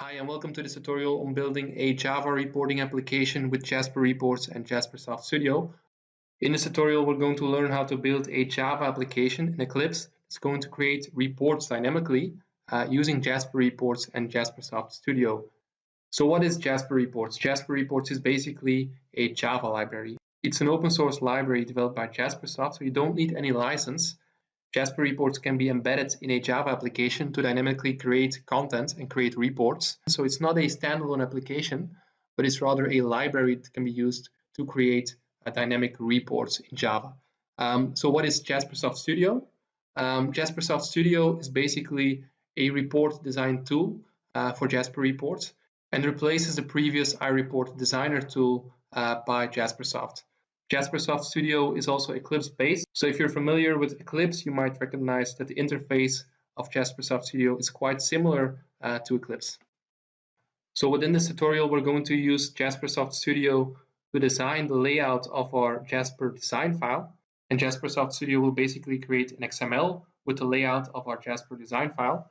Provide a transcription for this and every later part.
Hi and welcome to this tutorial on building a Java reporting application with Jasper Reports and Jaspersoft Studio. In this tutorial, we're going to learn how to build a Java application in Eclipse that's going to create reports dynamically using Jasper Reports and Jaspersoft Studio. So what is Jasper Reports? Jasper Reports is basically a Java library. It's an open source library developed by Jaspersoft, so you don't need any license. Jasper Reports can be embedded in a Java application to dynamically create content and create reports. So it's not a standalone application, but it's rather a library that can be used to create dynamic reports in Java. So what is Jaspersoft Studio? Jaspersoft Studio is basically a report design tool for Jasper Reports and replaces the previous iReport designer tool by Jaspersoft. Jaspersoft Studio is also Eclipse-based, so if you're familiar with Eclipse, you might recognize that the interface of Jaspersoft Studio is quite similar to Eclipse. So within this tutorial, we're going to use Jaspersoft Studio to design the layout of our Jasper design file, and Jaspersoft Studio will basically create an XML with the layout of our Jasper design file.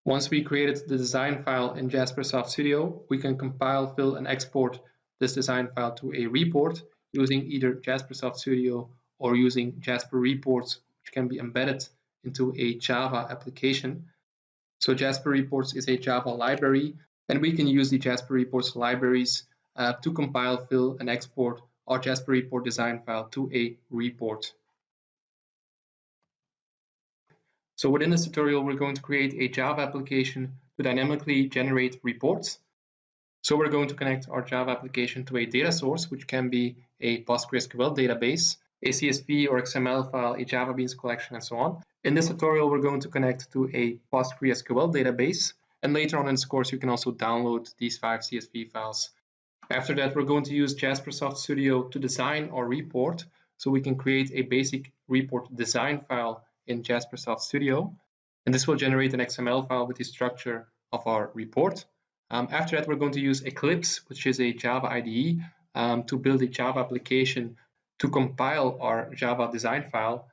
Once we created the design file in Jaspersoft Studio, we can compile, fill, and export this design file to a report using either Jaspersoft Studio or using Jasper Reports, which can be embedded into a Java application. So Jasper Reports is a Java library, and we can use the Jasper Reports libraries to compile, fill, and export our Jasper Report design file to a report. So within this tutorial, we're going to create a Java application to dynamically generate reports. So we're going to connect our Java application to a data source, which can be a PostgreSQL database, a CSV or XML file, a JavaBeans collection, and so on. In this tutorial, we're going to connect to a PostgreSQL database, and later on in this course, you can also download these 5 CSV files. After that, we're going to use Jaspersoft Studio to design our report, so we can create a basic report design file in Jaspersoft Studio, and this will generate an XML file with the structure of our report. After that, we're going to use Eclipse, which is a Java IDE, to build a Java application to compile our Java design file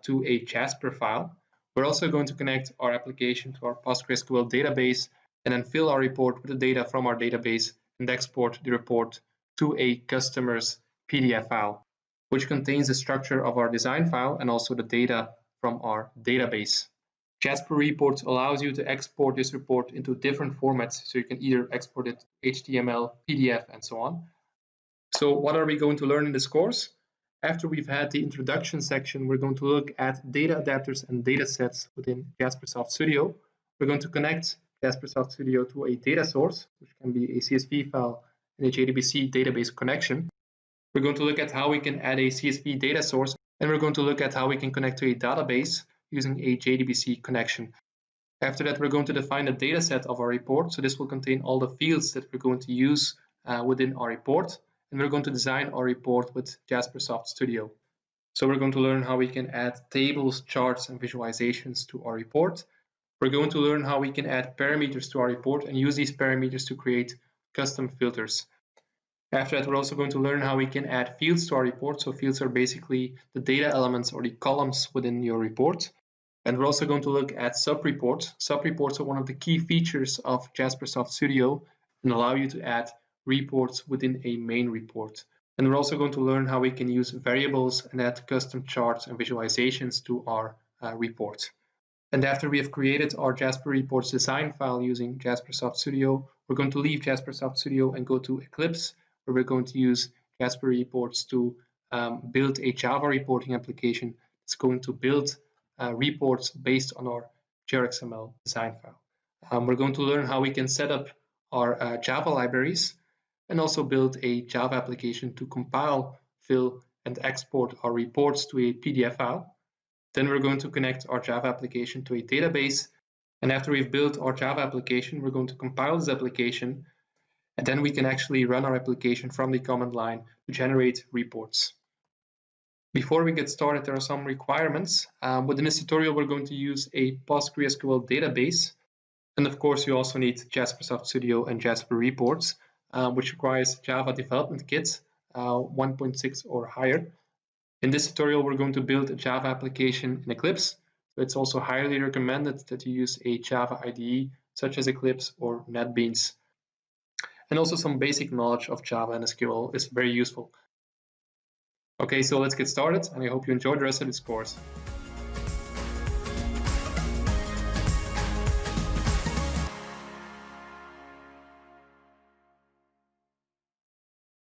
to a Jasper file. We're also going to connect our application to our PostgreSQL database and then fill our report with the data from our database and export the report to a customer's PDF file, which contains the structure of our design file and also the data from our database. Jasper Reports allows you to export this report into different formats, so you can either export it HTML, PDF, and so on. So what are we going to learn in this course? After we've had the introduction section, we're going to look at data adapters and data sets within Jaspersoft Studio. We're going to connect Jaspersoft Studio to a data source, which can be a CSV file and a JDBC database connection. We're going to look at how we can add a CSV data source, and we're going to look at how we can connect to a database using a JDBC connection. After that, we're going to define the data set of our report. So this will contain all the fields that we're going to use within our report. And we're going to design our report with Jaspersoft Studio. So we're going to learn how we can add tables, charts, and visualizations to our report. We're going to learn how we can add parameters to our report and use these parameters to create custom filters. After that, we're also going to learn how we can add fields to our report. So fields are basically the data elements or the columns within your report. And we're also going to look at sub-reports. Sub-reports are one of the key features of Jaspersoft Studio and allow you to add reports within a main report. And we're also going to learn how we can use variables and add custom charts and visualizations to our report. And after we have created our Jasper Reports design file using Jaspersoft Studio, we're going to leave Jaspersoft Studio and go to Eclipse, where we're going to use Jasper Reports to build a Java reporting application that's going to build reports based on our JXML design file. We're going to learn how we can set up our Java libraries and also build a Java application to compile, fill, and export our reports to a PDF file. Then we're going to connect our Java application to a database. And after we've built our Java application, we're going to compile this application. And then we can actually run our application from the command line to generate reports. Before we get started, there are some requirements. Within this tutorial, we're going to use a PostgreSQL database. And of course, you also need Jaspersoft Studio and Jasper Reports, which requires Java Development Kit 1.6 or higher. In this tutorial, we're going to build a Java application in Eclipse. So it's also highly recommended that you use a Java IDE such as Eclipse or NetBeans. And also some basic knowledge of Java and SQL is very useful. Okay, so let's get started, and I hope you enjoy the rest of this course.